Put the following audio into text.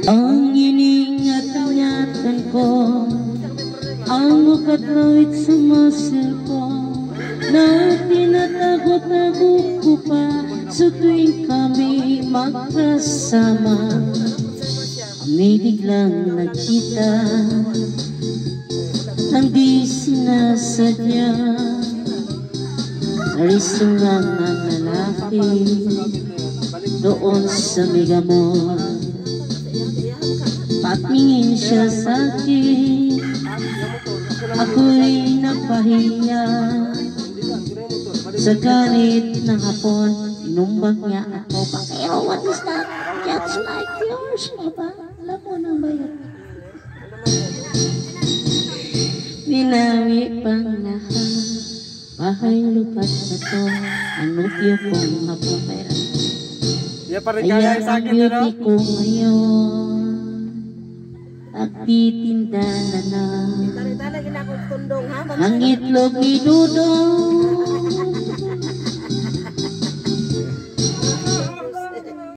Ang iningatan ko, ang mukadlawit sa muscle ko, na tinatago-tago ko pa sa tuwing kami magkasama. Kami biglang nagkita, hindi sinasadya, narisungan ng lalaki doon sa Megamall. Patingin siya sa'kin, ako'y napahiya. Sa ganit ng hapon, inumbag niya ako. Pero what is that? Just like yours, ba? Alam mo na ba yun? Binawi pang lahat, bahay lupat na to, anupyo kong mapapera. Ayan ang beauty ko ngayon, nagtitinda na na ang itlog ni Dudong.